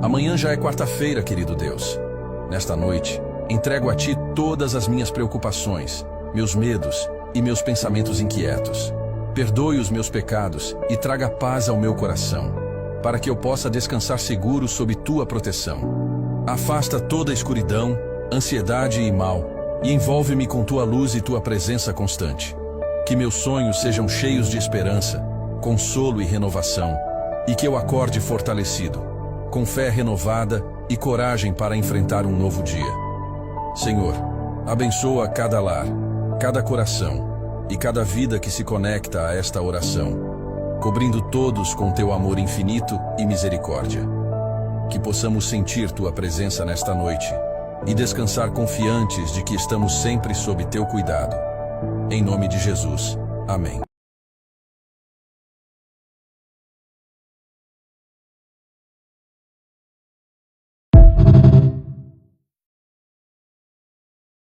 Amanhã já é quarta-feira, querido Deus. Nesta noite, entrego a Ti todas as minhas preocupações, meus medos e meus pensamentos inquietos. Perdoe os meus pecados e traga paz ao meu coração, para que eu possa descansar seguro sob Tua proteção. Afasta toda a escuridão, ansiedade e mal, e envolve-me com Tua luz e Tua presença constante. Que meus sonhos sejam cheios de esperança, consolo e renovação, e que eu acorde fortalecido, com fé renovada e coragem para enfrentar um novo dia. Senhor, abençoa cada lar, cada coração e cada vida que se conecta a esta oração, cobrindo todos com Teu amor infinito e misericórdia. Que possamos sentir Tua presença nesta noite e descansar confiantes de que estamos sempre sob Teu cuidado. Em nome de Jesus. Amém.